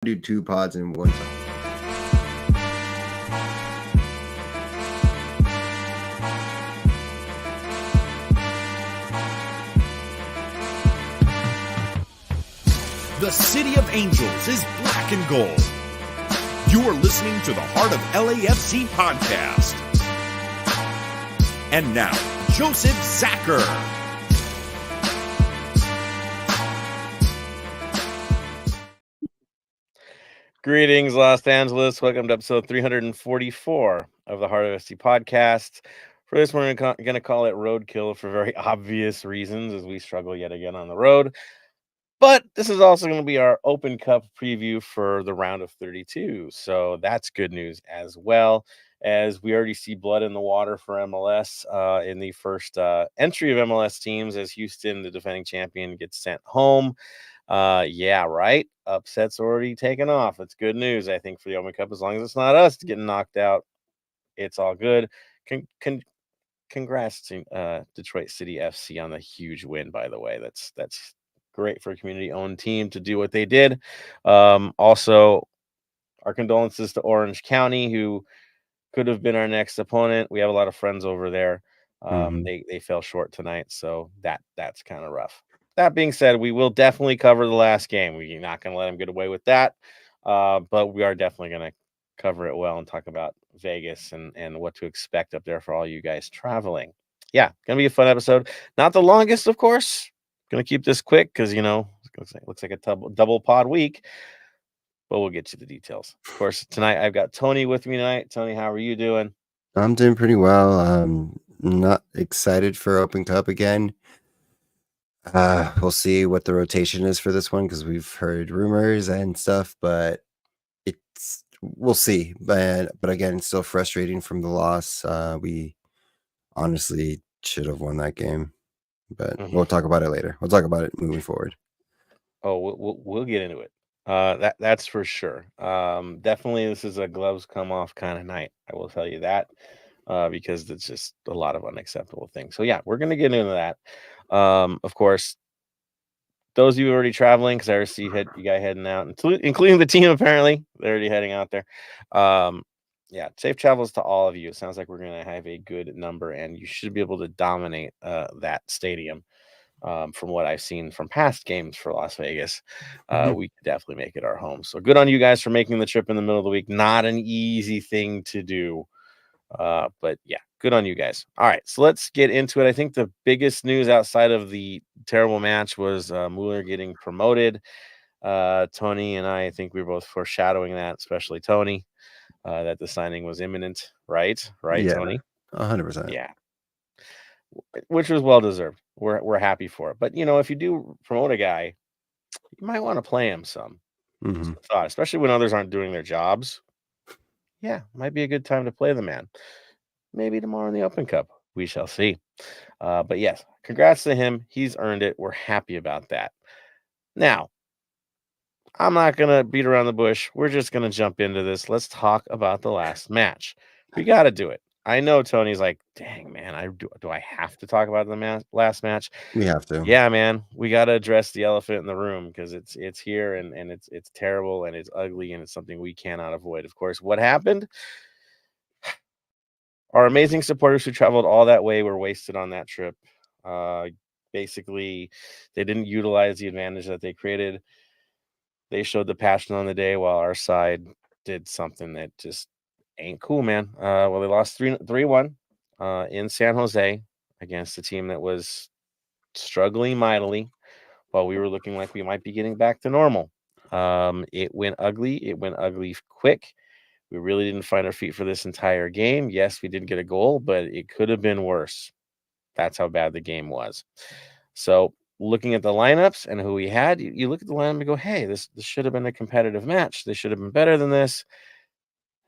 do 2 pods in one time. The City of Angels is black and gold. You are listening to the Heart of LAFC podcast. And now, Joseph Zacher. Greetings, Los Angeles. Welcome to episode 344 of the Heart of LAFC podcast. For this, we're going to call it Roadkill for very obvious reasons as we struggle yet again on the road. But this is also going to be our Open Cup preview for the round of 32. So that's good news as well, as we already see blood in the water for MLS in the first entry of MLS teams as Houston, the defending champion, gets sent home. Yeah, right. Upset's already taken off. It's good news, I think, for the Open Cup. As long as it's not us getting knocked out, it's all good. Congrats to Detroit City FC on the huge win, by the way. That's great for a community-owned team to do what they did. Also, our condolences to Orange County, who could have been our next opponent. We have a lot of friends over there. They fell short tonight, so that's kind of rough. That being said, we will definitely cover the last game. We're not going to let them get away with that, but we are definitely going to cover it well and talk about Vegas and what to expect up there for all you guys traveling. Yeah, going to be a fun episode. Not the longest, of course. Going to keep this quick because, looks like a double pod week, but we'll get you the details. Of course, tonight I've got Tony with me tonight. Tony, how are you doing? I'm doing pretty well. I'm not excited for Open Cup again. We'll see what the rotation is for this one because we've heard rumors and stuff, but we'll see. But again, it's still frustrating from the loss. We honestly should have won that game, but we'll talk about it later. We'll talk about it moving forward. Oh, we'll get into it. That's for sure. Definitely, this is a gloves come off kind of night. I will tell you that because it's just a lot of unacceptable things. So yeah, we're gonna get into that. Of course, those of you already traveling, because I see you guys heading out, including the team. Apparently, they're already heading out there. Yeah, safe travels to all of you. It sounds like we're gonna have a good number, and you should be able to dominate that stadium. From what I've seen from past games for Las Vegas, we could definitely make it our home. So good on you guys for making the trip in the middle of the week. Not an easy thing to do. But yeah, good on you guys. All right, so let's get into it. I think the biggest news outside of the terrible match was Mueller getting promoted. Tony and I think we were both foreshadowing that, especially Tony, that the signing was imminent. Right, yeah, Tony? 100%. Yeah. Which was well deserved. We're happy for it. But if you do promote a guy, you might want to play him some. Just a thought, especially when others aren't doing their jobs. Yeah, might be a good time to play the man. Maybe tomorrow in the Open Cup. We shall see. But yes, congrats to him. He's earned it. We're happy about that. Now, I'm not going to beat around the bush. We're just going to jump into this. Let's talk about the last match. We got to do it. I know Tony's like, dang, man, do I have to talk about the last match? We have to. Yeah, man, we got to address the elephant in the room because it's here and it's terrible and it's ugly and it's something we cannot avoid. Of course, what happened? Our amazing supporters who traveled all that way were wasted on that trip. Basically, they didn't utilize the advantage that they created. They showed the passion on the day while our side did something that just ain't cool, man. Well, they lost 3-1 in San Jose against a team that was struggling mightily while we were looking like we might be getting back to normal. It went ugly. It went ugly quick. We really didn't find our feet for this entire game. Yes, we did get a goal, but it could have been worse. That's how bad the game was. So looking at the lineups and who we had, you look at the lineup and go, hey, this should have been a competitive match. They should have been better than this.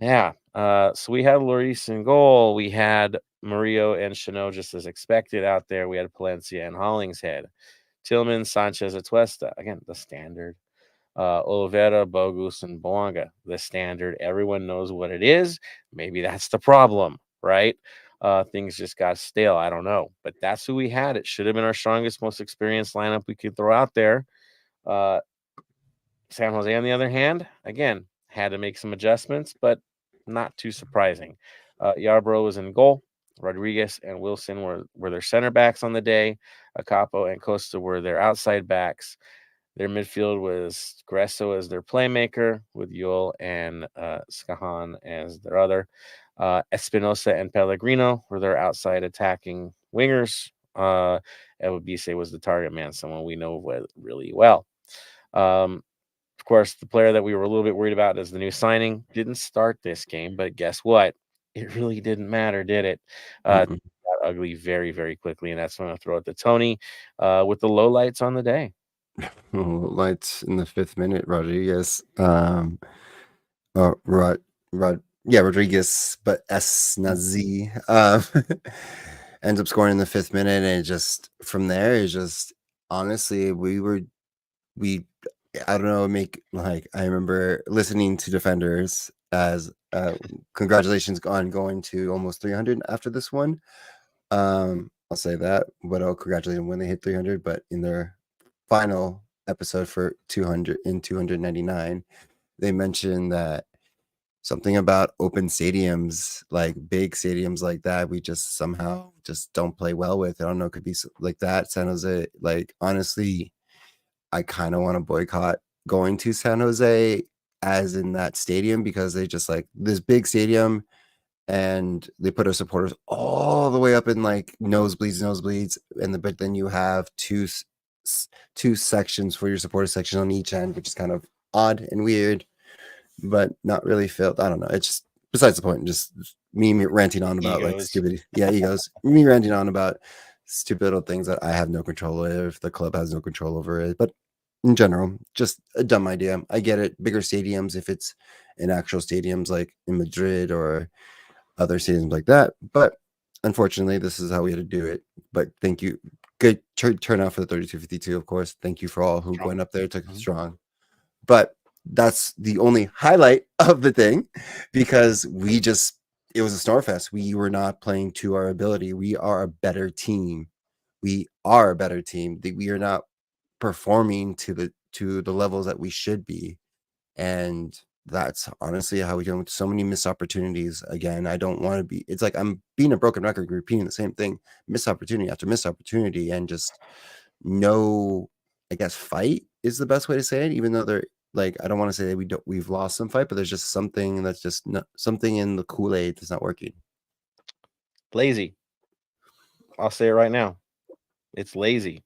Yeah. So we had Lloris in goal. We had Murillo and Chanot just as expected out there. We had Palencia and Hollingshead. Tillman, Sanchez, Atuesta. Again, the standard. Oliveira, Bogus, and Boanga. The standard. Everyone knows what it is. Maybe that's the problem, right? Things just got stale. I don't know. But that's who we had. It should have been our strongest, most experienced lineup we could throw out there. San Jose, on the other hand, again, had to make some adjustments, but not too surprising. Yarbrough was in goal. Rodriguez and Wilson were their center backs on the day. Acapo and Costa were their outside backs. Their midfield was Gresso as their playmaker, with Yul and Skahan as their other. Espinosa and Pellegrino were their outside attacking wingers. Ebobisse was the target man, someone we know really well. Of course, the player that we were a little bit worried about as the new signing didn't start this game, but guess what? It really didn't matter, did it? Got ugly very, very quickly, and that's when I throw it to Tony with the lowlights on the day. Lights in the 5th minute, Rodriguez. Rodriguez, but Esnazi ends up scoring in the 5th minute, and it just from there is just honestly I don't know, I remember listening to defenders as congratulations on going to almost 300 after this one. I'll say that, but I'll congratulate them when they hit 300. But in their final episode for 299, they mentioned that something about open stadiums, like big stadiums like that, we just somehow just don't play well with. I don't know, it could be like that. San Jose, like honestly, I kind of want to boycott going to San Jose as in that stadium, because they just like this big stadium and they put our supporters all the way up in like nosebleeds, but then you have two sections for your supporter section on each end, which is kind of odd and weird, but not really filled. I don't know. It's just besides the point. Just me ranting on about like stupid, egos. Me ranting on about stupid little things that I have no control over. The club has no control over it, but in general, just a dumb idea. I get it. Bigger stadiums, if it's in actual stadiums like in Madrid or other stadiums like that. But unfortunately, this is how we had to do it. But thank you. Good turnout for the 3252, of course. Thank you for all who went up there, took it strong. But that's the only highlight of the thing, because it was a snowfest. We were not playing to our ability. We are a better team. We are not performing to the levels that we should be, and that's honestly how we do with so many missed opportunities. Again, I don't want to be, it's like I'm being a broken record, repeating the same thing, missed opportunity after missed opportunity, and just no, I guess fight is the best way to say it, even though they're like, I don't want to say that we've lost some fight, but there's just something that's just not, something in the Kool-Aid that's not working. Lazy. I'll say it right now. It's lazy.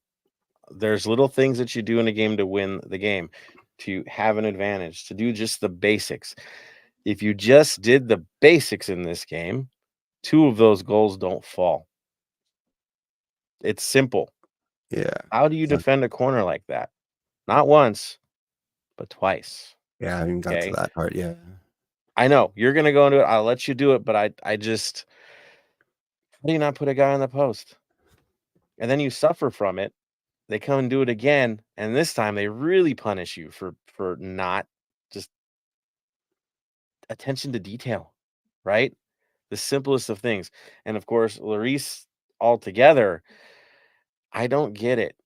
There's little things that you do in a game to win the game, to have an advantage, to do just the basics. If you just did the basics in this game, 2 of those goals don't fall. It's simple. Yeah. How do you defend a corner like that? Not once, but twice. Yeah, I haven't got to that part yet. I know you're gonna go into it. I'll let you do it, but I just, how do you not put a guy on the post? And then you suffer from it. They come and do it again, and this time they really punish you for not just attention to detail, right? The simplest of things. And of course, Lloris altogether, I don't get it.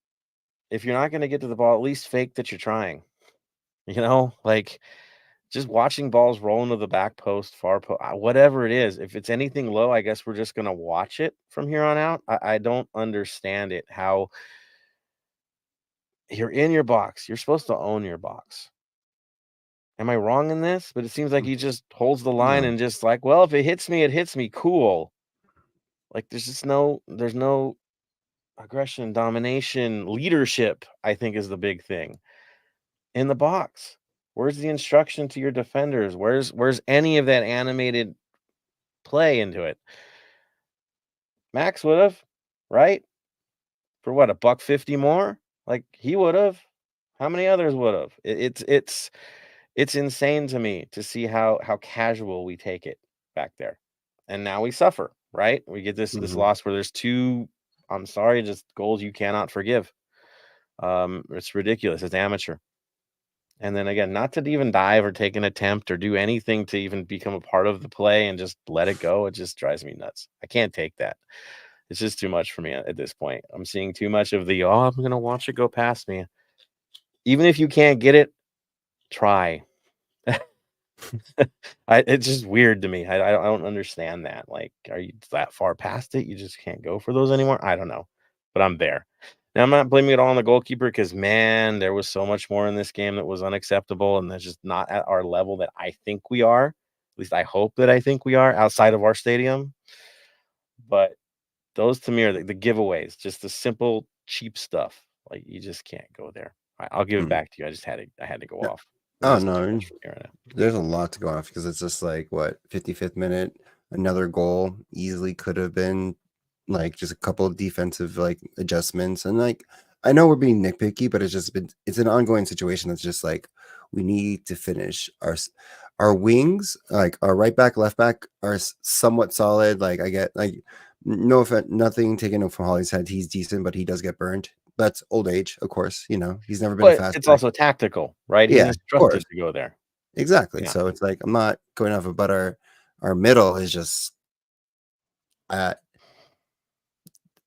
If you're not going to get to the ball, at least fake that you're trying. Like just watching balls roll into the back post, far post, whatever it is. If it's anything low, I guess we're just going to watch it from here on out. I don't understand it. How you're in your box. You're supposed to own your box. Am I wrong in this? But it seems like he just holds the line and just like, well, if it hits me, it hits me. Cool. Like there's no aggression, domination, leadership, I think is the big thing in the box. Where's the instruction to your defenders? Where's any of that animated play into it? Max would have, right? For what, $150 more? Like he would have. How many others would have? It's insane to me to see how casual we take it back there. And now we suffer, right? We get this loss where there's 2, I'm sorry, just goals you cannot forgive. It's ridiculous. It's amateur. And then again, not to even dive or take an attempt or do anything to even become a part of the play and just let it go. It just drives me nuts. I can't take that. It's just too much for me at this point. I'm seeing too much of the, I'm going to watch it go past me. Even if you can't get it, try. It's just weird to me. I don't understand that. Like, are you that far past it? You just can't go for those anymore? I don't know, but I'm there. Now, I'm not blaming it all on the goalkeeper because, man, there was so much more in this game that was unacceptable, and that's just not at our level that I think we are. At least I hope that I think we are outside of our stadium. But those to me are the giveaways, just the simple, cheap stuff. Like, you just can't go there. I'll give it Mm. back to you. I had to go No. off. Oh This is too no, much for me right now. there's a lot to go off because it's just like what 55th minute, another goal easily could have been like just a couple of defensive like adjustments, and like I know we're being nitpicky, but it's an ongoing situation that's just like we need to finish our wings, like our right back, left back are somewhat solid. Like I get like no offense, nothing taken from Holly's head. He's decent, but he does get burned. That's old age, of course. He's never been a But fast it's back. also tactical, right? He's Yeah, of instructed course. to go there. Exactly. Yeah, So it's like I'm not going off of, but our middle is just uh,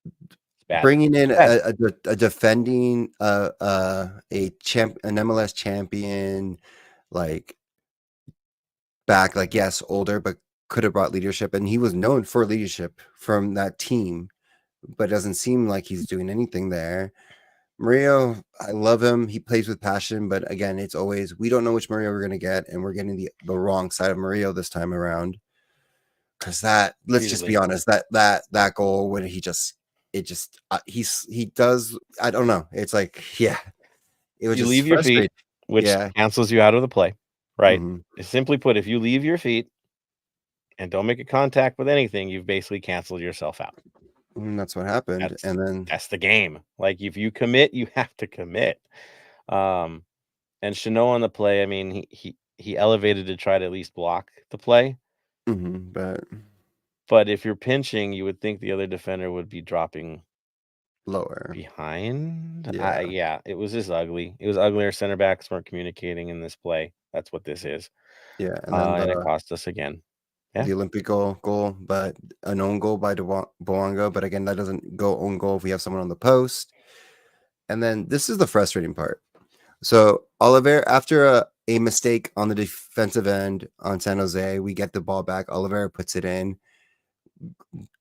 it's bad. bringing in It's bad. a defending an MLS champion like back, like yes, older, but could have brought leadership, and he was known for leadership from that team, but it doesn't seem like he's doing anything there. Mario, I love him. He plays with passion, but again, it's always we don't know which Mario we're gonna get, and we're getting the wrong side of Mario this time around. Because let's just be Repeatedly. honest, that goal when he does. I don't know. It's like it was You just leave your feet, frustrating. which Yeah. cancels you out of the play, right? Hmm. Simply put, if you leave your feet and don't make a contact with anything, you've basically canceled yourself out. And that's what happened. That's And then that's the game. Like, if you commit, you have to commit. Um, and Chanot on the play, I mean, he elevated to try to at least block the play. but But if you're pinching, you would think the other defender would be dropping lower. behind. Yeah. Yeah, it was just ugly. It was ugly. Our center backs weren't communicating in this play. That's what this is. Yeah. And then And it cost us again. Yeah. the Olympic goal, but an own goal by Boanga. But again, that doesn't go own goal if we have someone on the post. And then this is the frustrating part. So Oliver, after a mistake on the defensive end on San Jose, we get the ball back. Oliveira puts it in.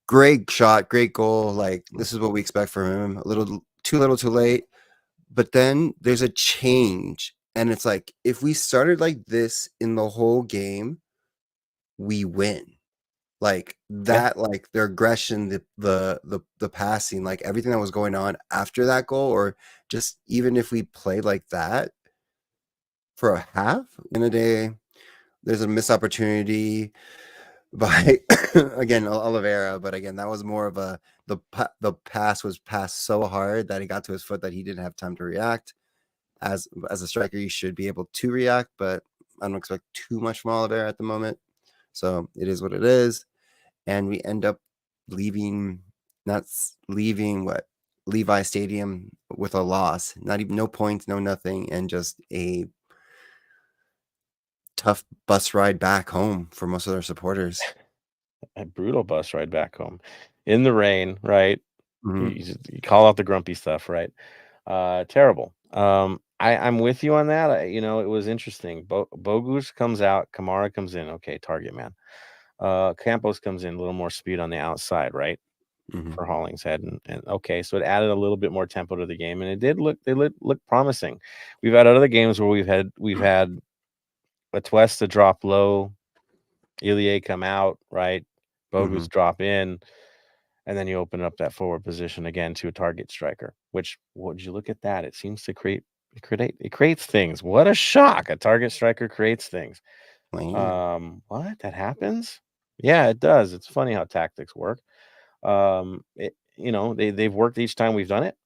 Great shot, great goal. Like this is what we expect from him. A little too late. But then there's a change. And it's like if we started like this in the whole game, we win. Like Yeah. that, like their aggression, the passing, like everything that was going on after that goal, or just even if we played like that for a half in a day, there's a missed opportunity by again Oliveira, but again that was more of the pass was passed so hard that it got to his foot that he didn't have time to react. As a striker, you should be able to react, but I don't expect too much from Oliveira at the moment. So it is what it is, and we end up leaving, not leaving what Levi Stadium with a loss, not even no points, no nothing, and just a tough bus ride back home for most of their supporters. A brutal bus ride back home in the rain, right? Mhm. You call out the grumpy stuff, right? Terrible. I'm with you on that. It was interesting. Bogus comes out, Kamara comes in. Okay, target man. Campos comes in, a little more speed on the outside, right? Mhm. For Hollingshead, and okay, so it added a little bit more tempo to the game, and it did look promising. We've had other games where we've had Atuesta drop low, Ilie come out, right? Bogus Mhm. drop in, and then you open up that forward position again to a target striker. Which, would you look at that? It seems to it creates things. What a shock! A target striker creates things. Lame. What, that happens? Yeah, it does. It's funny how tactics work. They've worked each time we've done it,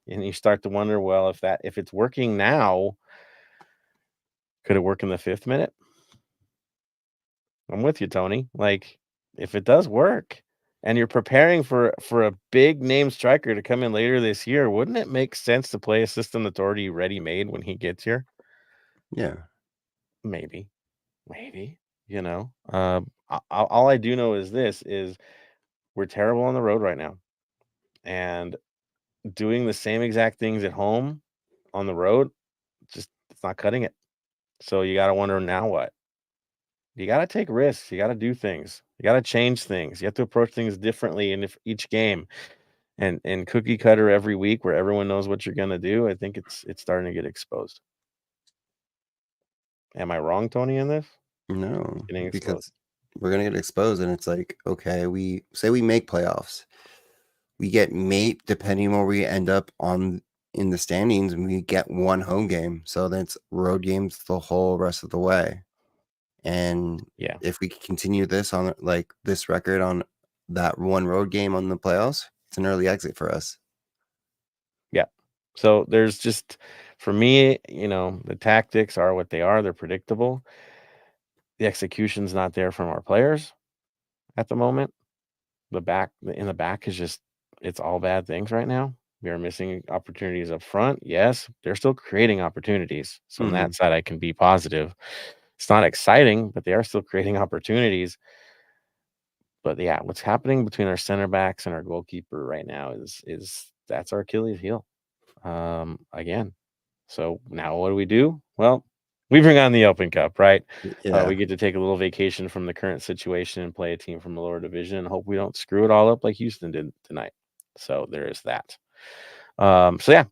and you start to wonder, well, if it's working now, could it work in the 5th minute? I'm with you, Tony. Like, if it does work and you're preparing for a big name striker to come in later this year, wouldn't it make sense to play a system that's already ready made when he gets here? Yeah. Maybe, maybe. All I do know is this: is we're terrible on the road right now, and doing the same exact things at home on the road, just it's not cutting it. So you got to wonder, now what? You got to take risks. You got to do things. You got to change things. You have to approach things differently in each game. And cookie cutter every week where everyone knows what you're going to do, I think it's starting to get exposed. Am I wrong, Tony, in this? No, Getting exposed. because we're gonna get exposed, and it's like, okay, we say we make playoffs, we get mate depending where we end up on in the standings, and we get one home game. So then it's road games the whole rest of the way. And Yeah. if we continue this on like this record on that one road game on the playoffs, it's an early exit for us. Yeah. So there's just, for me, the tactics are what they are. They're predictable. The execution's not there from our players at the moment. In the back is just, it's all bad things right now. We are missing opportunities up front. Yes, they're still creating opportunities. So on Mhm. that side, I can be positive. It's not exciting, but they are still creating opportunities. But yeah, what's happening between our center backs and our goalkeeper right now is that's our Achilles heel. Again. So now what do? Well, we bring on the Open Cup, right? We Yeah. get to take a little vacation from the current situation and play a team from the lower division and hope we don't screw it all up like Houston did tonight. So there is that. So yeah,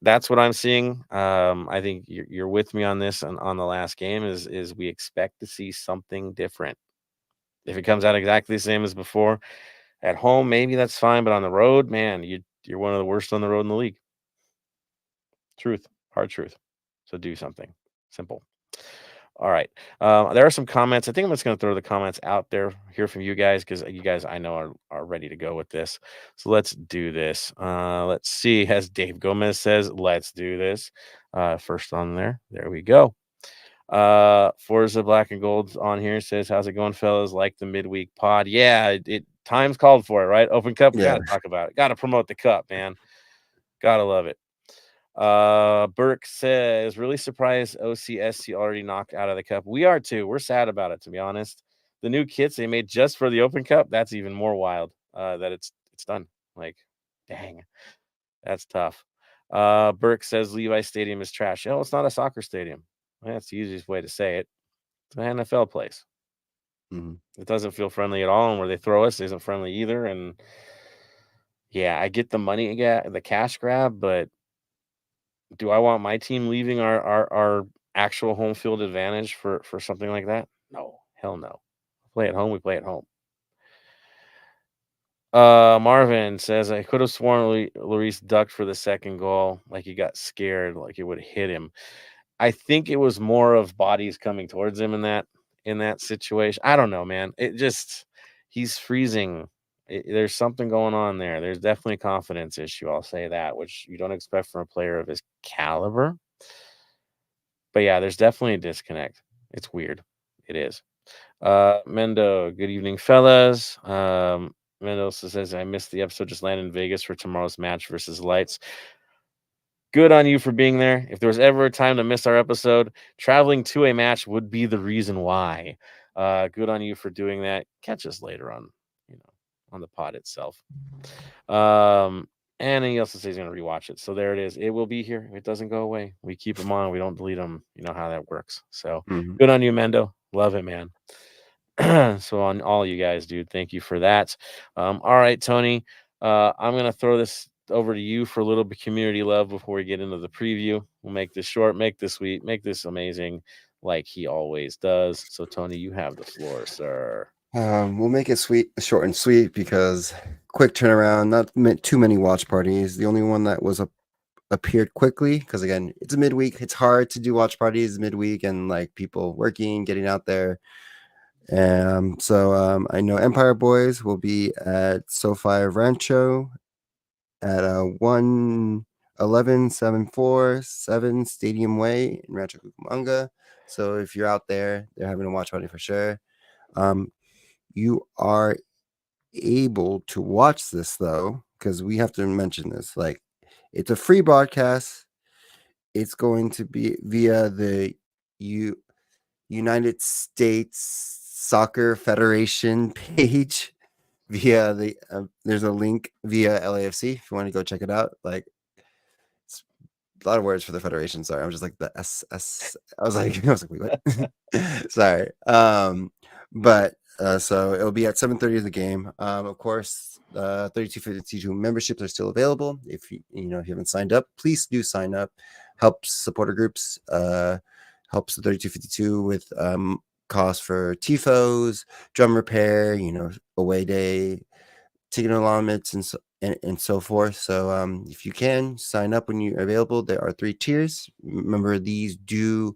that's what I'm seeing. I think you're with me on this on the last game is we expect to see something different. If it comes out exactly the same as before, at home maybe that's fine, but on the road, man, you're one of the worst on the road in the league. Truth, hard truth. So do something simple. All right. There are some comments. I think I'm just going to throw the comments out there, hear from you guys, because you guys I know are ready to go with this. So let's do this. Let's see. As Dave Gomez says, let's do this. First on there. There we go. Forza Black and Gold on here says, how's it going, fellas? Like the midweek pod. Yeah, it time's called for it, right? Open Cup. We got Yeah. to talk about it. Got to promote the cup, man. Gotta love it. Burke says, really surprised OCSC already knocked out of the cup. We are too. We're sad about it, to be honest. The new kits they made just for the Open Cup, that's even more wild. That it's done. Like, dang, that's tough. Burke says Levi Stadium is trash. Oh, it's not a soccer stadium. That's the easiest way to say it. It's an NFL place. Mhm. It doesn't feel friendly at all, and where they throw us isn't friendly either. And yeah, I get the money, the cash grab, but do I want my team leaving our actual home field advantage for something like that? No, hell no. Play at home, we play at home. Marvin says I could have sworn Lloris ducked for the second goal, like he got scared, like it would hit him. I think it was more of bodies coming towards him in that situation. I don't know, man. It just he's freezing. There's something going on there. There's definitely a confidence issue. I'll say that, which you don't expect from a player of his caliber. But yeah, there's definitely a disconnect. It's weird. It is. Mendo, good evening, fellas. Mendoza says, I missed the episode, just landed in Vegas for tomorrow's match versus Lights. Good on you for being there. If there was ever a time to miss our episode, traveling to a match would be the reason why. Good on you for doing that. Catch us later on the pod itself. And he also says he's going to rewatch it. So there it is. It will be here. It doesn't go away. We keep them on. We don't delete them. You know how that works. So Mhm. good on you, Mendo. Love it, man. So on all you guys, dude, thank you for that. All right, Tony. I'm going to throw this over to you for a little bit community love before we get into the preview. We'll make this short, make this sweet, make this amazing like he always does. So, Tony, you have the floor, sir. We'll make it short and sweet because quick turnaround, not too many watch parties. The only one that was appeared quickly because again, it's a midweek. It's hard to do watch parties midweek and like people working, getting out there. So I know Empire Boys will be at SoFi Rancho at 111-747 Stadium Way in Rancho Cucamonga. So if you're out there, they're having a watch party for sure. You are able to watch this though, because we have to mention this. Like, it's a free broadcast. It's going to be via the United States Soccer Federation page. Via there's a link via LAFC if you want to go check it out. Like, it's a lot of words for the Federation. Sorry, I'm just like the SS. I was like, wait, what? Sorry. But so it'll be at 7:30 of the game. Of course, 3252 memberships are still available. If you if you haven't signed up, please do sign up. Helps supporter groups. Helps the 3252 with costs for tifos, drum repair. Away day, ticket allotments, and so forth. So if you can sign up when you're available, there are 3 tiers. Remember, these do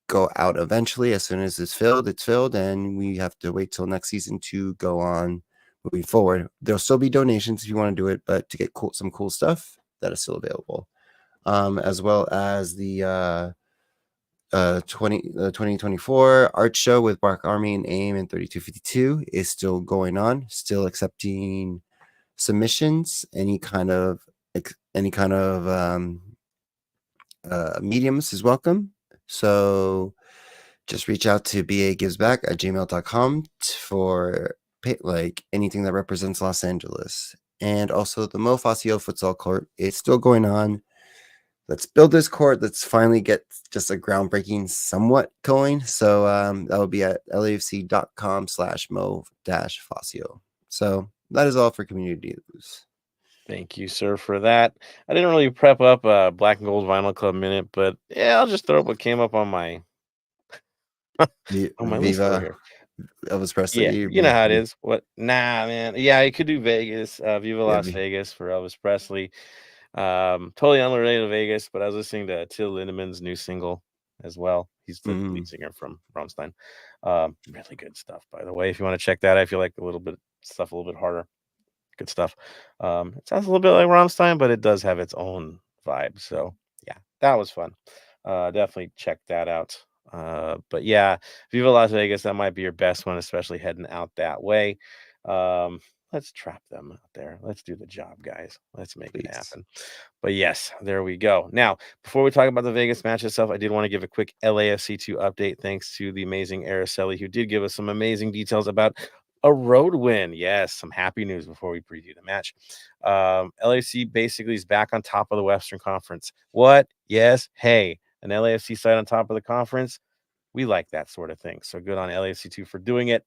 go out eventually. As soon as it's filled, and we have to wait till next season to go on moving forward. There'll still be donations if you want to do it, but to get some cool stuff, that is still available. As well as the 2024 art show with Bark Army and AIM and 3252 is still going on, still accepting submissions. Any kind of mediums is welcome. So just reach out to bagivesback@gmail.com for anything that represents Los Angeles. And also the Mo Facio futsal court is still going on. Let's build this court. Let's finally get just a groundbreaking somewhat going. So that will be at lafc.com/mo-facio. So that is all for community news. Thank you, sir, for that. I didn't really prep up a Black and Gold Vinyl Club minute, but yeah, I'll just throw up what came up on my list over Viva here. Elvis Yeah, Presley. you know how it is. What? Nah, man. Yeah, you could do Vegas. Viva Yeah, Las Vegas for Elvis Presley. Totally unrelated to Vegas, but I was listening to Till Lindemann's new single as well. He's the lead singer from Rammstein. Really good stuff, by the way. If you want to check that, I feel like a little bit harder. Good stuff. It sounds a little bit like Rammstein, but it does have its own vibe. So yeah, that was fun. Definitely check that out. But yeah, Viva Las Vegas, that might be your best one, especially heading out that way. Let's trap them out there. Let's do the job, guys. Let's make it happen. But yes, there we go. Now, before we talk about the Vegas match itself, I did want to give a quick LAFC2 update. Thanks to the amazing Araceli, who did give us some amazing details about a road win. Yes, some happy news before we preview the match. LAFC basically is back on top of the Western Conference. What? Yes. Hey, an LAFC side on top of the conference. We like that sort of thing. So good on LAFC2 for doing it.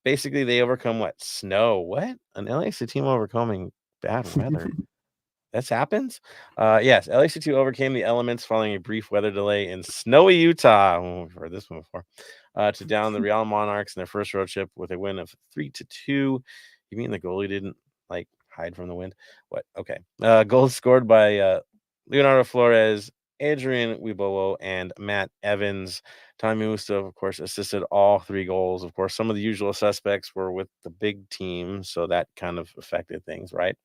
Basically, they overcome what? Snow. What? An LAFC team overcoming bad weather. This happens? Yes, LAC2 overcame the elements following a brief weather delay in snowy Utah. Oh, we've heard this one before. To down the Real Monarchs in their first road trip with a win of 3-2. You mean the goalie didn't hide from the wind? What? Okay. Goals scored by Leonardo Flores, Adrian Wibowo, and Matt Evans. Tommy Musto, of course, assisted all 3 goals. Of course, some of the usual suspects were with the big team, so that kind of affected things, right?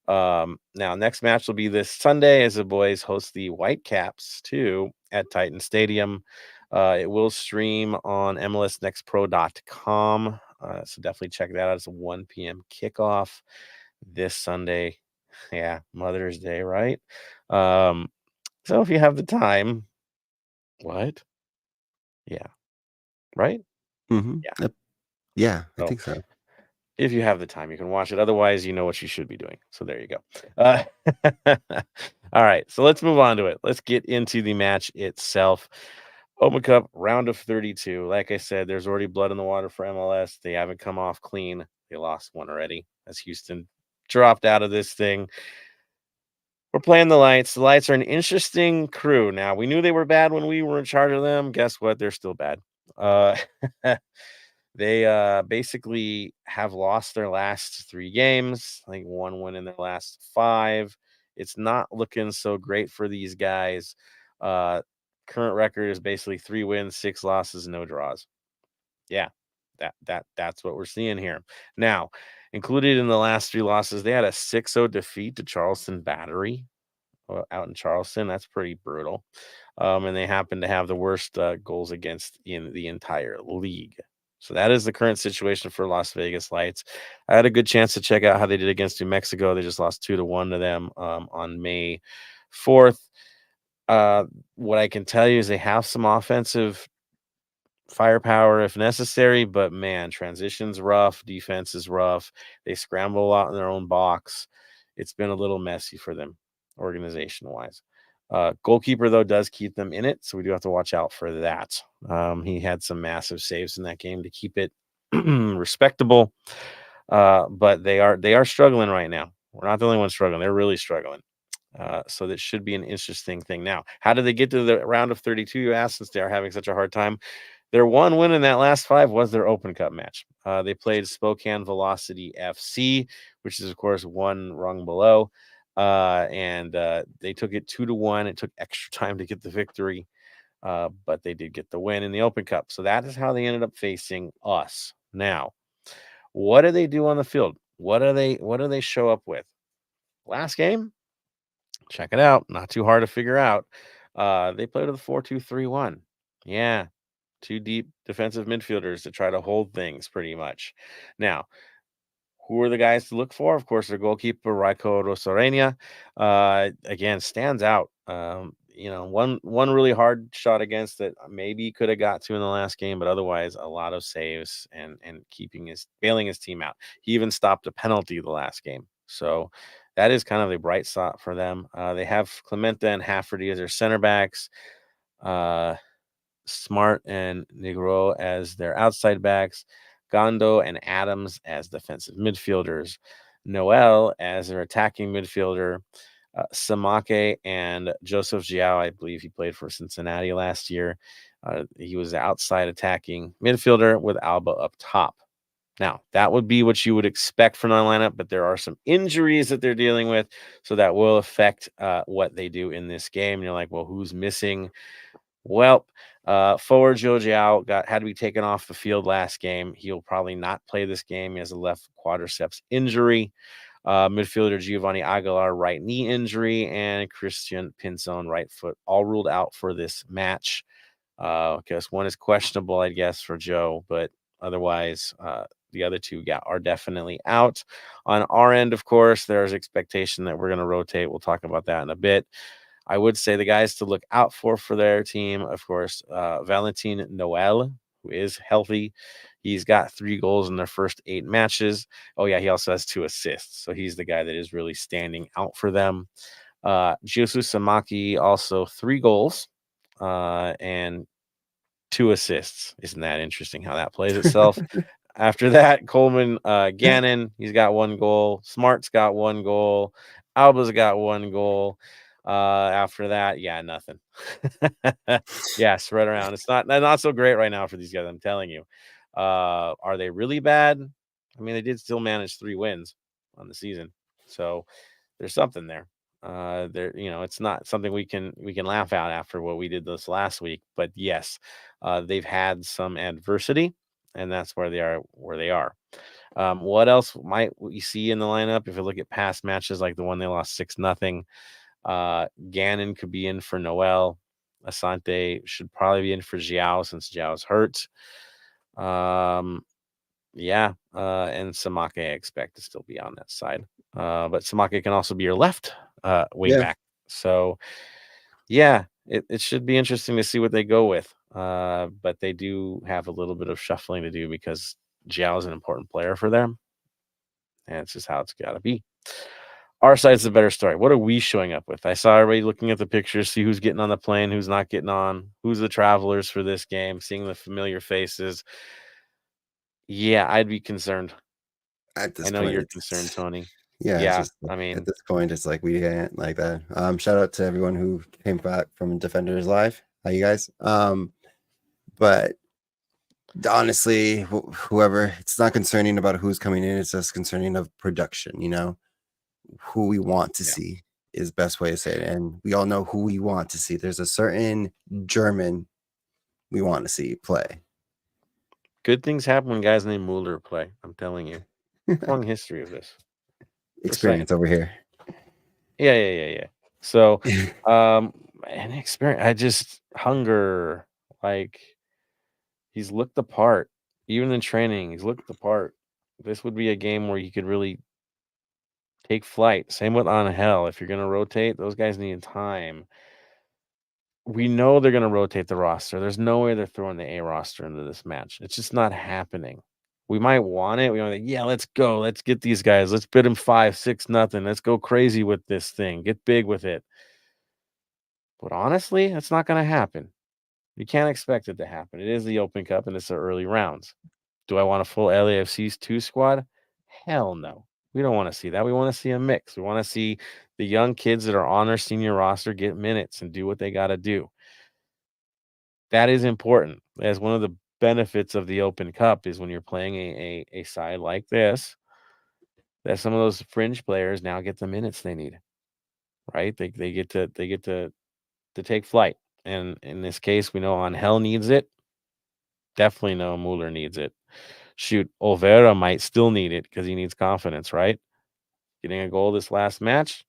Now next match will be this Sunday as the boys host the Whitecaps too at Titan Stadium. It will stream on MLSnextpro.com. So definitely check that out. It's a 1 p.m. kickoff this Sunday. Yeah, Mother's Day, right? So if you have the time, what? Yeah, right? Yeah. Yeah, I think so. If you have the time, you can watch it. Otherwise, you know what you should be doing. So there you go. All right. So let's move on to it. Let's get into the match itself. Open Cup round of 32. Like I said, there's already blood in the water for MLS. They haven't come off clean. They lost one already as Houston dropped out of this thing. We're playing the Lights. The Lights are an interesting crew. Now, we knew they were bad when we were in charge of them. Guess what? They're still bad. They basically have lost their last 3 games, like 1 win in their last 5. It's not looking so great for these guys. Current record is basically 3 wins, 6 losses, no draws. Yeah, that's what we're seeing here. Now, included in the last 3 losses, they had a 6-0 defeat to Charleston Battery out in Charleston. That's pretty brutal. And they happen to have the worst goals against in the entire league. So that is the current situation for Las Vegas Lights. I had a good chance to check out how they did against New Mexico. They just lost 2-1 to them on May 4th. What I can tell you is they have some offensive firepower if necessary, but man, transition's rough, defense is rough. They scramble a lot in their own box. It's been a little messy for them organization-wise. Goalkeeper, though, does keep them in it, so we do have to watch out for that. He had some massive saves in that game to keep it respectable, but they are struggling right now. We're not the only ones struggling; they're really struggling. So that should be an interesting thing. Now, how did they get to the round of 32? You asked, since they are having such a hard time. Their one win in that last 5 was their Open Cup match. They played Spokane Velocity FC, which is, of course, one rung below. And they took it 2-1. It took extra time to get the victory, but they did get the win in the Open Cup. So that is how they ended up facing us. Now, what do they do on the field? What do they show up with? Last game, check it out. Not too hard to figure out. They played with a 4-2-3-1. Yeah, 2 deep defensive midfielders to try to hold things pretty much. Now, who are the guys to look for? Of course, their goalkeeper, Raiko Rosarena, again, stands out. One really hard shot against that maybe could have got to in the last game, but otherwise a lot of saves and bailing his team out. He even stopped a penalty the last game. So that is kind of a bright spot for them. They have Clemente and Hafferty as their center backs. Smart and Negro as their outside backs, Gondo and Adams as defensive midfielders, Noel as their attacking midfielder, Samake and Joseph Giao, I believe he played for Cincinnati last year. He was the outside attacking midfielder with Alba up top. Now, that would be what you would expect from the lineup, but there are some injuries that they're dealing with, so that will affect what they do in this game. And you're like, well, who's missing? Well, forward Joe Giao had to be taken off the field last game. He'll probably not play this game. He has a left quadriceps injury. Midfielder Giovanni Aguilar, right knee injury, and Christian Pinzon, right foot, all ruled out for this match. I guess one is questionable, I guess, for Joe, but otherwise, the other two are definitely out. On our end, of course, there's expectation that we're going to rotate. We'll talk about that in a bit. I would say the guys to look out for their team, of course, Valentin Noel, who is healthy. He's got 3 goals in their first 8 matches. Oh, yeah, he also has 2 assists. So he's the guy that is really standing out for them. Jesus Samaki, also 3 goals and 2 assists. Isn't that interesting how that plays itself? After that, Coleman Gannon, he's got 1 goal. Smart's got 1 goal. Alba's got 1 goal. After that, yeah, nothing. Yeah, spread around. It's not so great right now for these guys, I'm telling you. Are they really bad? I mean, they did still manage 3 wins on the season. So there's something there. It's not something we can laugh at after what we did this last week. But yes, they've had some adversity, and that's where they are. What else might we see in the lineup? If you look at past matches like the one they lost 6-0, Gannon could be in for Noel. Asante should probably be in for Giao since Zhao's hurt. And Samake I expect to still be on that side. But Samake can also be your left wing back. So yeah, it should be interesting to see what they go with. But they do have a little bit of shuffling to do because Zhao is an important player for them. And it's just how it's got to be. Our side's the better story. What are we showing up with? I saw everybody looking at the pictures, see who's getting on the plane, who's not getting on, who's the travelers for this game, seeing the familiar faces. Yeah, I'd be concerned. At this I know point, you're concerned, Tony. yeah, it's Yeah, just I mean, at this point, it's like we can't like that. Shout out to everyone who came back from Defenders Live. How you guys? But honestly, whoever, it's not concerning about who's coming in. It's just concerning of production. Who we want to see is best way to say it, and we all know who we want to see. There's a certain German we want to see play. good things happen when guys named Mueller play. I'm telling you, long history of this Experience over here. Yeah. So, an experience. I just hunger. Like he's looked the part, even in training. He's looked the part. This would be a game where you could really take flight. Same with Angel. If you're going to rotate, those guys need time. We know they're going to rotate the roster. There's no way they're throwing the A roster into this match. It's just not happening. We might want it. We want to, yeah, let's go. Let's get these guys. Let's bid them 5-6-0. Let's go crazy with this thing. Get big with it. But honestly, that's not going to happen. You can't expect it to happen. It is the Open Cup and it's the early rounds. Do I want a full LAFC's 2 squad? Hell no. We don't want to see that. We want to see a mix. We want to see the young kids that are on our senior roster get minutes and do what they got to do. That is important. As one of the benefits of the Open Cup is when you're playing a side like this, that some of those fringe players now get the minutes they need, right? They get to take flight. And in this case, we know Angel needs it. Definitely know Mueller needs it. Shoot, Olvera might still need it because he needs confidence, right? Getting a goal this last match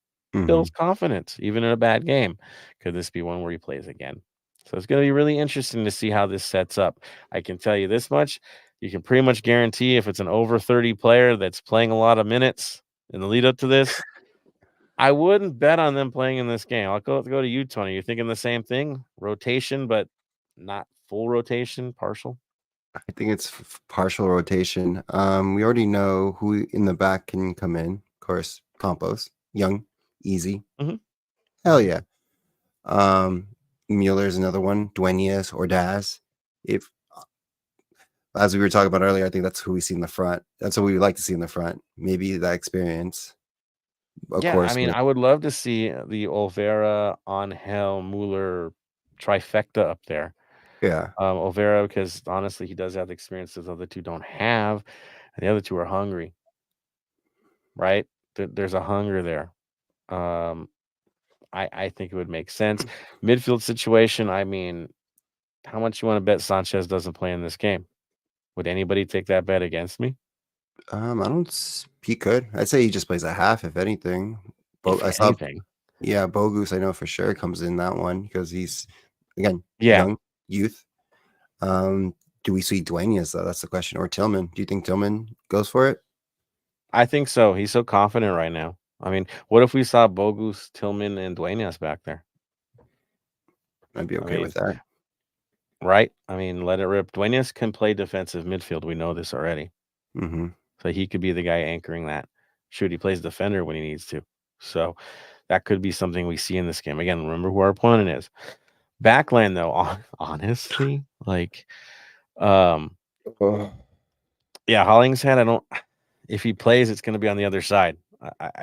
builds confidence, even in a bad game. Could this be one where he plays again? So it's going to be really interesting to see how this sets up. I can tell you this much. You can pretty much guarantee if it's an over 30 player that's playing a lot of minutes in the lead up to this, I wouldn't bet on them playing in this game. I'll go to you, Tony. You're thinking the same thing? Rotation, but not full rotation, partial? I think it's partial rotation. We already know who in the back can come in. Of course, Campos, young, easy. Mhm. Hell yeah. Mueller's another one. Duenas or Daz. If as we were talking about earlier, I think that's who we see in the front. That's what we would like to see in the front. Maybe that experience. Of Yeah, I course, mean, I would love to see the Olvera, Angel, Mueller trifecta up there. yeah. Olvera, because honestly, he does have the experience that the other two don't have, and the other two are hungry, right? There's a hunger there. Um, I think it would make sense. Midfield situation, I mean, how much you want to bet Sanchez doesn't play in this game? Would anybody take that bet against me? I don't. He could. I'd say he just plays a half, if anything. If I saw. anything. Yeah, Bogus. I know for sure comes in that one because he's again Yeah, young youth. Do we see Duenas though? That's the question. Or Tillman? Do you think Tillman goes for it? I think so. He's so confident right now. I mean, what if we saw Bogus, Tillman, and Duenas back there? I'd be I okay mean, with that. right? I mean, let it rip. Duenas can play defensive midfield. We know this already. Hmm. So he could be the guy anchoring that. Shoot, he plays defender when he needs to. So that could be something we see in this game. Again, remember who our opponent is. Backline, though, honestly, like, Oh. yeah, Hollingshead, I don't. If he plays, it's going to be on the other side.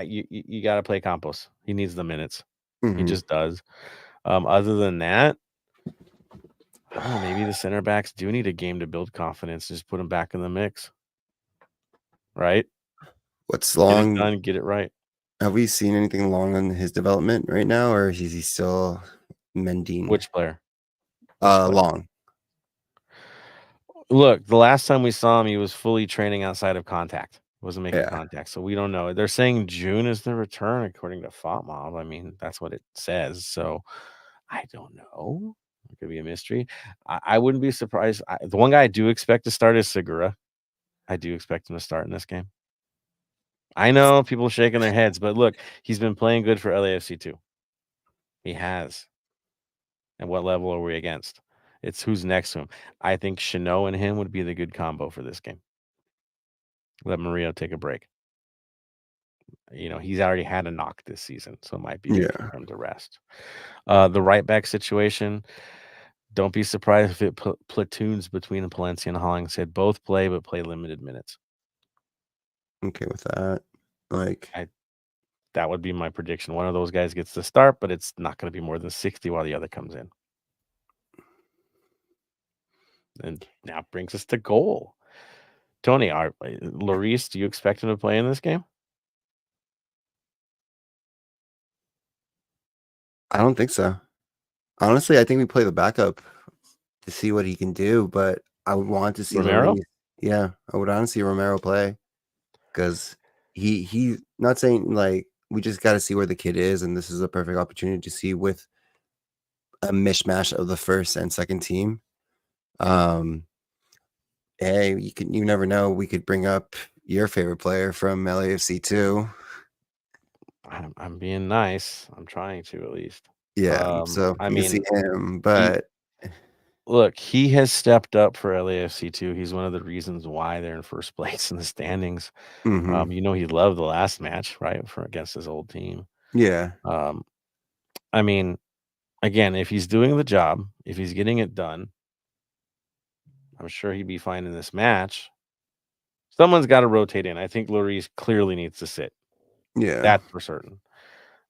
You got to play Campos. He needs the minutes. He Hmm. just does. Other than that, I don't know. Maybe the center backs do need a game to build confidence. Just put them back in the mix, right? What's Get it long? done, get it right. Have we seen anything long on his development right now, or is he still mending? Which player? Which player? Long. Look, the last time we saw him, he was fully training outside of contact. Wasn't making Yeah. contact, so we don't know. They're saying June is the return, according to FotMob. I mean, that's what it says. So I don't know. It could be a mystery. I wouldn't be surprised. The one guy I do expect to start is Segura. I do expect him to start in this game. I know people shaking their heads, but look, he's been playing good for LAFC too. He has. And what level are we against? It's who's next to him. I think Chanot and him would be the good combo for this game. Let Murillo take a break. You know, he's already had a knock this season, so it might be good Yeah. for him to rest. The right back situation, don't be surprised if it platoons between Palencia and Hollingshead. Both play, but play limited minutes. Okay with that. Like, That would be my prediction. One of those guys gets the start, but it's not going to be more than 60 while the other comes in. And now brings us to goal. Tony, Lloris, do you expect him to play in this game? I don't think so. Honestly, I think we play the backup to see what he can do, but I would want to see Romero? Lloris. Yeah, I would honestly Romero play because he not saying like we just got to see where the kid is, and this is a perfect opportunity to see with a mishmash of the first and second team. Hey, you never know. We could bring up your favorite player from LAFC too. I'm being nice. I'm trying to at least. Yeah, so I you can see mean, him, he but look, he has stepped up for LAFC too. He's one of the reasons why they're in first place in the standings. mhm, You know, he loved the last match, right, for against his old team. yeah, Um, I mean, again, if he's doing the job, if he's getting it done, I'm sure he'd be fine in this match. Someone's got to rotate in. I think Lloris clearly needs to sit. Yeah. That's for certain.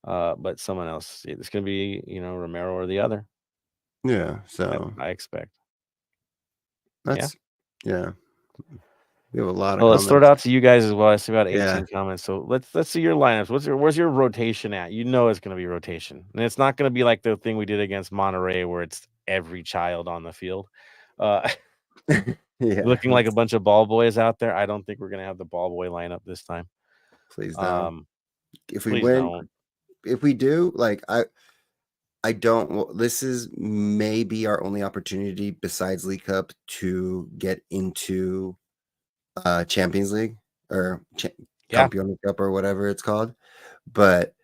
But someone else, it's going to be, Romero or the other. Yeah. So I expect. that's yeah. We have a lot of Well, let's throw it comments. out to you guys as well. I see about Yeah. 18 comments. So let's see your lineups. Where's your rotation at? You know it's going to be rotation, and it's not going to be like the thing we did against Monterey where it's every child on the field. Uh, Yeah. looking like a bunch of ball boys out there. I don't think we're going to have the ball boy lineup this time. Please don't. If we Please win, don't. if we do, like I don't. Well, this is maybe our only opportunity besides League Cup to get into Champions League or Yeah. Campeones Cup or whatever it's called. But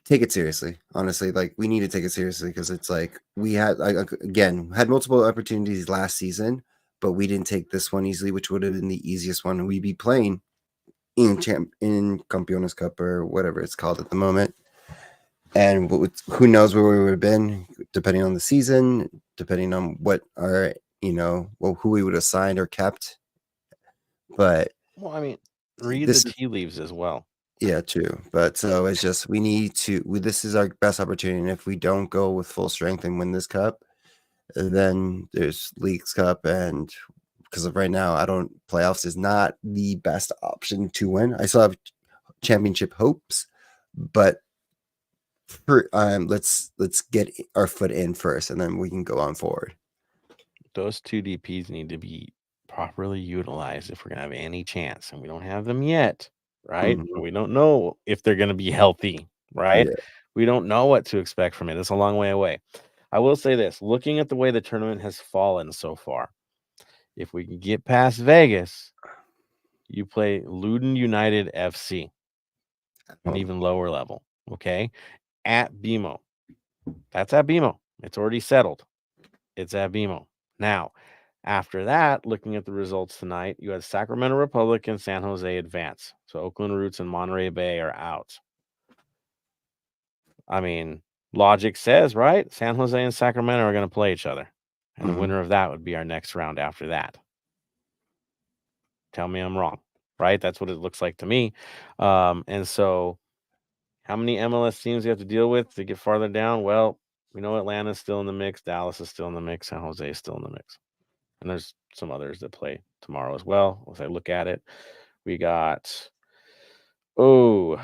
take it seriously, honestly. Like we need to take it seriously because it's like we had again had multiple opportunities last season, but we didn't take this one easily, which would have been the easiest one. We'd be playing in Campeones Cup or whatever it's called at the moment. And who knows where we would have been depending on the season, depending on what our, who we would have signed or kept. But Well, I mean, read the this is, tea leaves as well. yeah, true. But so it's just, we need to, this is our best opportunity. And if we don't go with full strength and win this cup, then there's Leagues Cup. And because of right now, playoffs is not the best option to win. I still have championship hopes, but let's get our foot in first, and then we can go on forward. Those two DPs need to be properly utilized if we're gonna have any chance, and we don't have them yet, right? Mhm. We don't know if they're gonna be healthy, right? Yeah. We don't know what to expect from it. It's a long way away. I will say this: looking at the way the tournament has fallen so far, if we can get past Vegas, you play Luden United FC, an even lower level, okay? At BMO. That's at BMO. It's already settled. It's at BMO. Now, after that, looking at the results tonight, you had Sacramento Republic and San Jose advance. So Oakland Roots and Monterey Bay are out. I mean, logic says, right? San Jose and Sacramento are going to play each other. And the winner of that would be our next round after that. Tell me I'm wrong, right? That's what it looks like to me. And so how many MLS teams you have to deal with to get farther down? Well, we know Atlanta's still in the mix. Dallas is still in the mix. San Jose is still in the mix. And there's some others that play tomorrow as well. As I look at it, we got New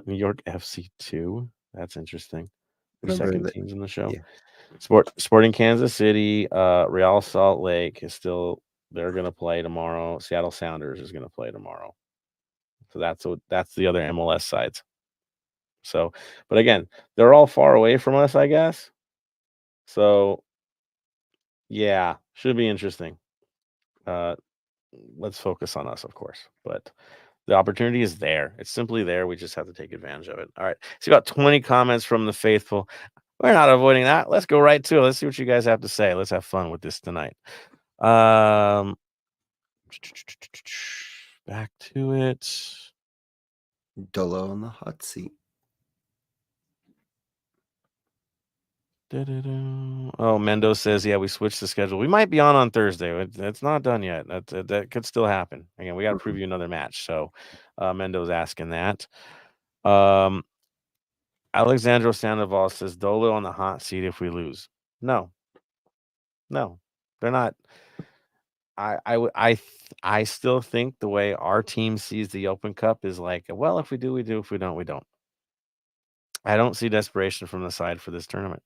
York FC 2. That's interesting. The second teams in the show. Yeah. Sporting Kansas City, Real Salt Lake is still, they're gonna play tomorrow. Seattle Sounders is gonna play tomorrow. So that's the other MLS sides. So, but again, they're all far away from us, I guess. So yeah, should be interesting. Let's focus on us, of course, but the opportunity is there. It's simply there. We just have to take advantage of it. All right. See about 20 comments from the faithful. We're not avoiding that. Let's go right to it. Let's see what you guys have to say. Let's have fun with this tonight. Back to it. Dolo on the hot seat. Oh, Mendo says, yeah, we switched the schedule. We might be on Thursday. It's not done yet. That could still happen. Again, we got to preview another match. So Mendo's asking that. Alexandro Sandoval says, Dolo on the hot seat if we lose. No, they're not. I still think the way our team sees the Open Cup is like, well, if we do, we do. If we don't, we don't. I don't see desperation from the side for this tournament.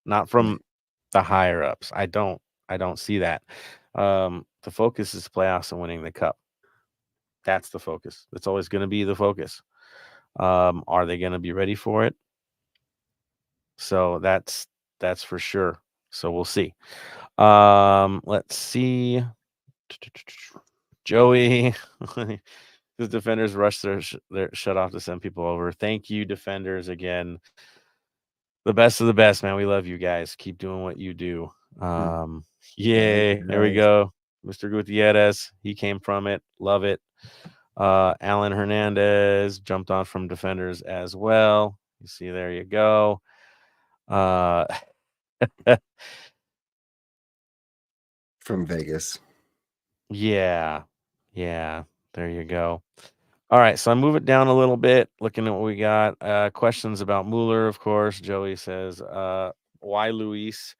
Not from the higher ups. I don't see that. The focus is playoffs and winning the cup. That's the focus. That's always going to be the focus. Are they going to be ready for it? So that's for sure. So we'll see. Let's see. Joey, the defenders rush their shut off to send people over. Thank you, defenders, again. The best of the best, man. We love you guys. Keep doing what you do. Yay. There we go. Mr. Gutierrez. He came from it. Love it. Alan Hernandez jumped on from defenders as well. You see, there you go. From Vegas. Yeah. There you go. All right, so I move it down a little bit, looking at what we got. Questions about Mueller, of course. Joey says, why Luis?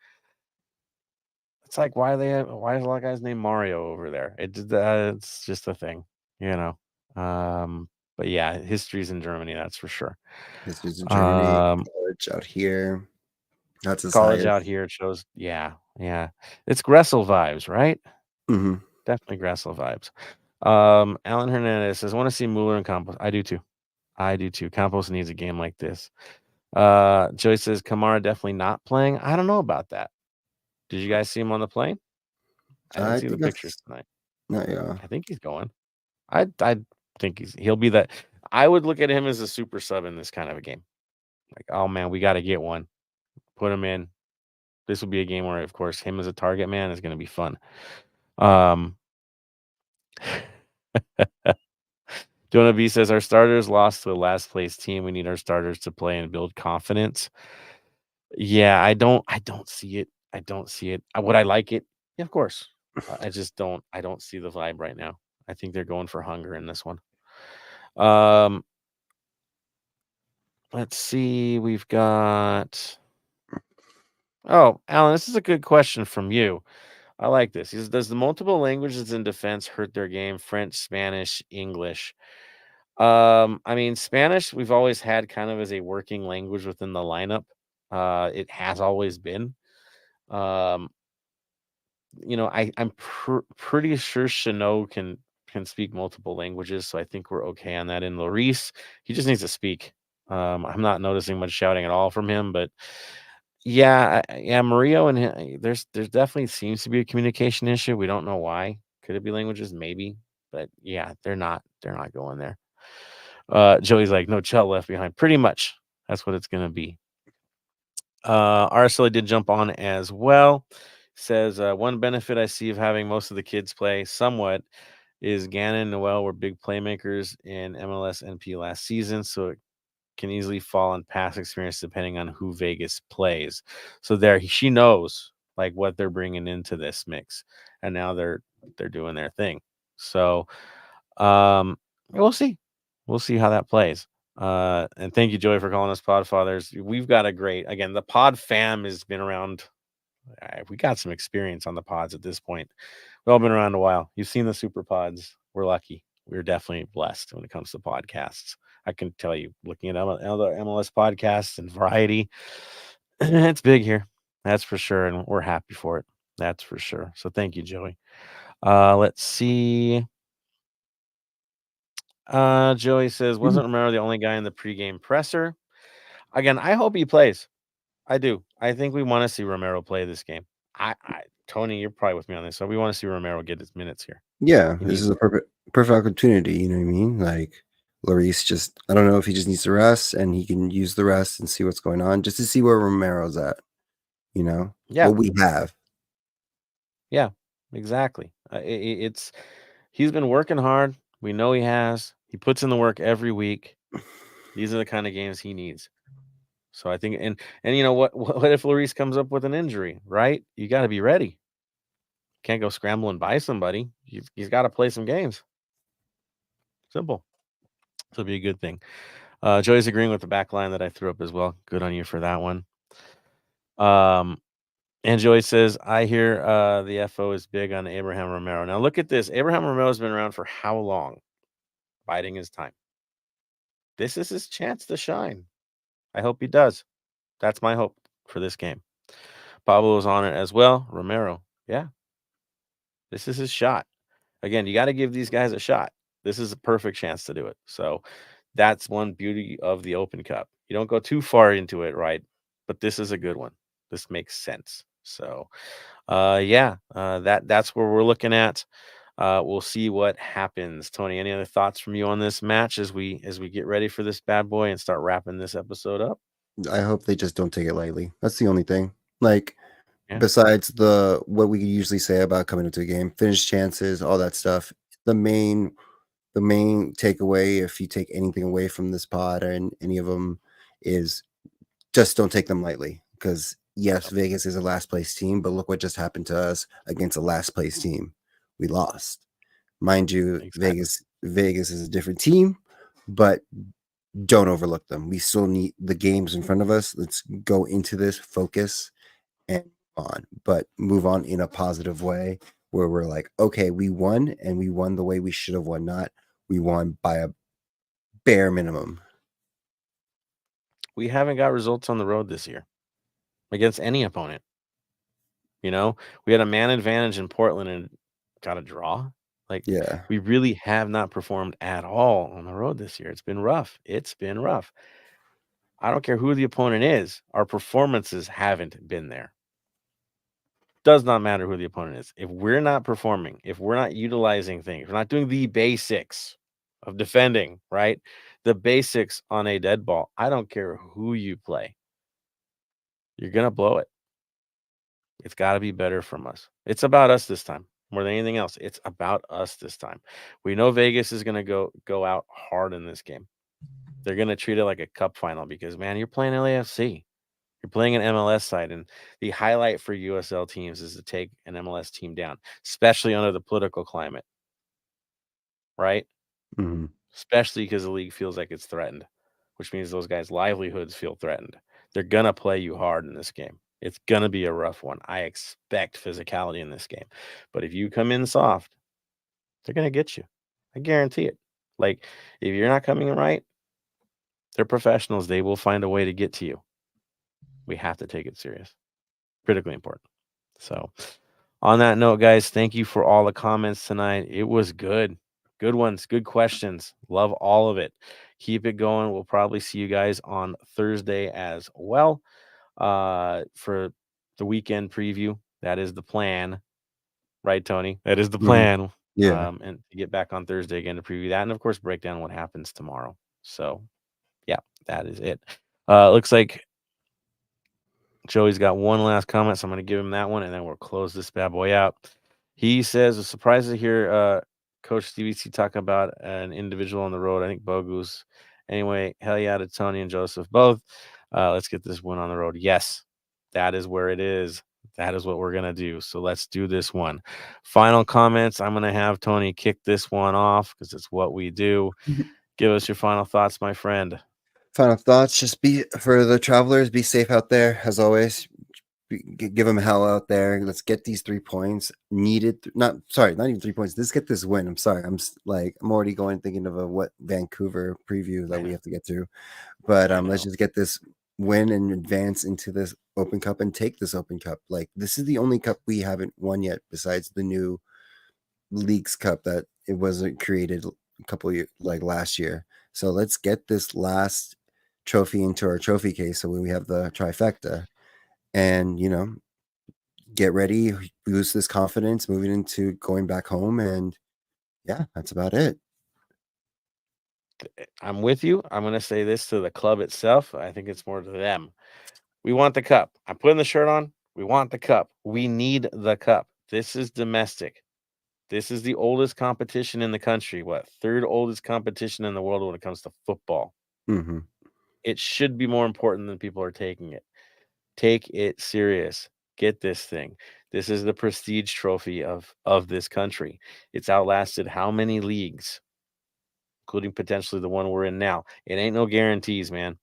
It's like why is a lot of guys named Mario over there? It's just a thing, you know. But yeah, history's in Germany, that's for sure. This is in Germany. Um, College out here. That's his college out highest. here, it shows. Yeah. It's Gressel vibes, right? Mm-hmm. Definitely Gressel vibes. Alan Hernandez says, want to see Mueller and Campos. I do too. Campos needs a game like this. Joey says Kamara definitely not playing. I don't know about that. Did you guys see him on the plane? I didn't I see the think pictures that's tonight. yeah. I think he's going. I think he'll be that. I would look at him as a super sub in this kind of a game. Like, oh man, we got to get one. Put him in. This will be a game where, of course, him as a target man is going to be fun. Jonah B says our starters lost to a last place team. We need our starters to play and build confidence. Yeah, I don't see it. I don't see it. Would I like it? Yeah, of course. I just don't. I don't see the vibe right now. I think they're going for hunger in this one. Let's see. We've got. Oh, Alan, this is a good question from you. I like this. He says, does the multiple languages in defense hurt their game? French, Spanish, English. I mean, Spanish we've always had kind of as a working language within the lineup. It has always been. I'm pretty sure Chanot can speak multiple languages, so I think we're okay on that. And Lloris, he just needs to speak. I'm not noticing much shouting at all from him, but yeah, Mario and him, there's definitely seems to be a communication issue. We don't know why. Could it be languages? Maybe, but yeah, they're not going there. Joey's like, no Chell left behind. Pretty much, that's what it's gonna be. Araceli did jump on as well. Says one benefit I see of having most of the kids play somewhat is Gannon and Noel were big playmakers in MLS NP last season, so it can easily fall on past experience depending on who Vegas plays. So there, she knows like what they're bringing into this mix, and now they're doing their thing. So we'll see how that plays. And thank you, Joey, for calling us Podfathers. We've got a great, again, the Pod fam has been around. We got some experience on the pods at this point. We've all been around a while. You've seen the super pods. We're lucky. We're definitely blessed when it comes to podcasts. I can tell you, looking at other MLS podcasts and variety, it's big here. That's for sure. And we're happy for it. That's for sure. So thank you, Joey. Let's see. Joey says, wasn't Romero the only guy in the pregame presser? Again, I hope he plays. I do. I think we want to see Romero play this game. Tony, you're probably with me on this. So we want to see Romero get his minutes here. Yeah, this is a perfect opportunity. You know what I mean? Like Lloris just, I don't know if he just needs to rest and he can use the rest and see what's going on just to see where Romero's at. You know, Yeah, what we have. Yeah, exactly. He's been working hard. We know he has. He puts in the work every week. These are the kind of games he needs. So I think, and you know what if Lloris comes up with an injury, right? You got to be ready. Can't go scramble and buy somebody. He's got to play some games. Simple. So it'll be a good thing. Joey's agreeing with the back line that I threw up as well. Good on you for that one. And Joey says, I hear the FO is big on Abraham Romero. Now look at this. Abraham Romero has been around for how long? Biding his time. This is his chance to shine. I hope he does. That's my hope for this game. Pablo is on it as well. Romero. Yeah. This is his shot. Again, you got to give these guys a shot. This is a perfect chance to do it. So that's one beauty of the Open Cup. You don't go too far into it, right? But this is a good one. This makes sense. So that's where we're looking at. We'll see what happens. Tony, any other thoughts from you on this match as we get ready for this bad boy and start wrapping this episode up? I hope they just don't take it lightly. That's the only thing. Like, Yeah. besides what we usually say about coming into a game, finish chances, all that stuff. The main the main takeaway, if you take anything away from this pod and any of them, is just don't take them lightly. Because yes, Vegas is a last place team, but look what just happened to us against a last place team. We lost. Mind you, Exactly. Vegas is a different team, but don't overlook them. We still need the games in front of us. Let's go into this, focus, and move on. But move on in a positive way where we're like, okay, we won, and we won the way we should have won. Not we won by a bare minimum. We haven't got results on the road this year against any opponent. You know, we had a man advantage in Portland and got a draw. Like, Yeah. we really have not performed at all on the road this year. It's been rough. It's been rough. I don't care who the opponent is. Our performances haven't been there. Does not matter who the opponent is. If we're not performing, if we're not utilizing things, if we're not doing the basics of defending, right? The basics on a dead ball. I don't care who you play. You're going to blow it. It's got to be better from us. It's about us this time more than anything else. It's about us this time. We know Vegas is going to go out hard in this game. They're going to treat it like a cup final because, man, you're playing LAFC. You're playing an MLS side, and the highlight for USL teams is to take an MLS team down, especially under the political climate, right? Mm-hmm. Especially because the league feels like it's threatened, which means those guys' livelihoods feel threatened. They're going to play you hard in this game. It's going to be a rough one. I expect physicality in this game. But if you come in soft, they're going to get you. I guarantee it. Like, if you're not coming in right, they're professionals. They will find a way to get to you. We have to take it serious. Critically important. So, on that note, guys, thank you for all the comments tonight. It was good. Good ones, good questions. Love all of it. Keep it going. We'll probably see you guys on Thursday as well for the weekend preview. That is the plan. Right, Tony? That is the Mm-hmm. plan. Yeah. And to get back on Thursday again to preview that. And, of course, break down what happens tomorrow. So, yeah, that is it. Looks like Joey's got one last comment, so I'm going to give him that one, and then we'll close this bad boy out. He says, "It's surprised to hear Coach Stevie C talk about an individual on the road. I think Bogu's. Anyway, hell yeah to Tony and Joseph both. Let's get this one on the road. Yes, that is where it is. That is what we're going to do. So let's do this one. Final comments. I'm going to have Tony kick this one off because it's what we do. Give us your final thoughts, my friend. Final thoughts. Just be for the travelers. Be safe out there as always. Give them hell out there. Let's get these 3 points. Needed. Not even 3 points. Let's get this win. I'm sorry. I'm already going thinking of a what Vancouver preview that we have to get to. But let's just get this win and advance into this Open Cup and take this Open Cup. Like, this is the only cup we haven't won yet besides the new Leagues Cup that it wasn't created a couple years like last year. So let's get this last trophy into our trophy case so we have the trifecta and get ready, boost this confidence moving into going back home, and yeah, that's about it. I'm with you. I'm going to say this to the club itself. I think it's more to them. We want the cup. I'm putting the shirt on. We want the cup. We need the cup. This is domestic. This is the oldest competition in the country. What? Third oldest competition in the world when it comes to football. Mm-hmm. It should be more important than people are taking it. Take it serious. Get this thing. This is the prestige trophy of this country. It's outlasted how many leagues, including potentially the one we're in now. It ain't no guarantees, man.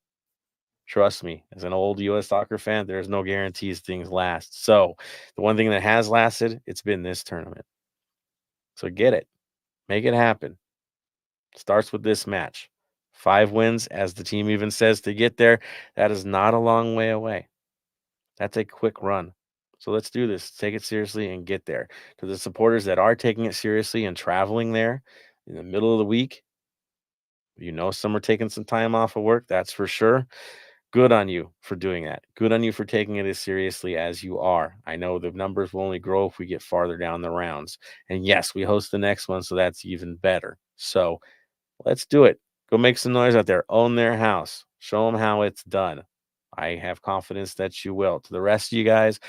Trust me, as an old U.S. soccer fan, there's no guarantees things last. So the one thing that has lasted, it's been this tournament. So get it. Make it happen. Starts with this match. 5 wins, as the team even says, to get there. That is not a long way away. That's a quick run. So let's do this. Take it seriously and get there. To the supporters that are taking it seriously and traveling there in the middle of the week, some are taking some time off of work, that's for sure. Good on you for doing that. Good on you for taking it as seriously as you are. I know the numbers will only grow if we get farther down the rounds. And yes, we host the next one, so that's even better. So let's do it. Go make some noise out there. Own their house. Show them how it's done. I have confidence that you will. To the rest of you guys,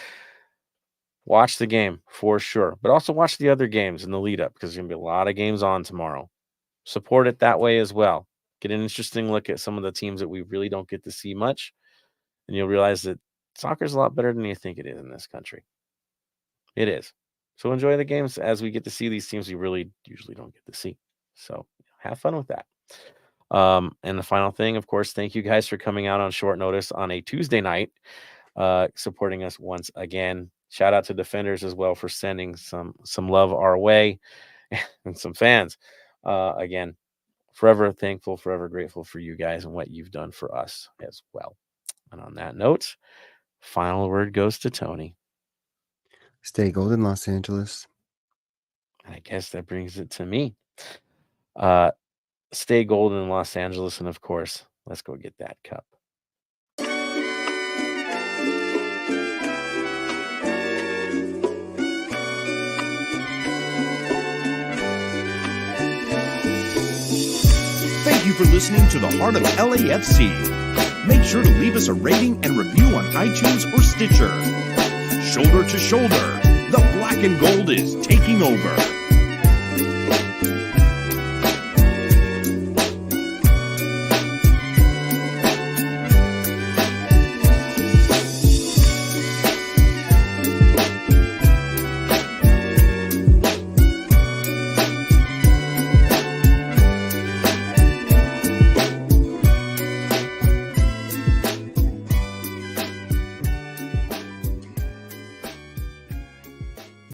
watch the game for sure. But also watch the other games in the lead up because there's going to be a lot of games on tomorrow. support it that way as well. Get an interesting look at some of the teams that we really don't get to see much, and you'll realize that soccer is a lot better than you think it is in this country. It is. So enjoy the games as we get to see these teams we really usually don't get to see. So have fun with that. And the final thing, of course, thank you guys for coming out on short notice on a Tuesday night, supporting us once again. Shout out to Defenders as well for sending some love our way and some fans. Again, forever thankful, forever grateful for you guys and what you've done for us as well. And on that note, final word goes to Tony. Stay golden, Los Angeles. I guess that brings it to me. Stay golden in Los Angeles, and of course, let's go get that cup. Thank you for listening to the Heart of LAFC. Make sure to leave us a rating and review on iTunes or Stitcher. Shoulder to shoulder, the black and gold is taking over.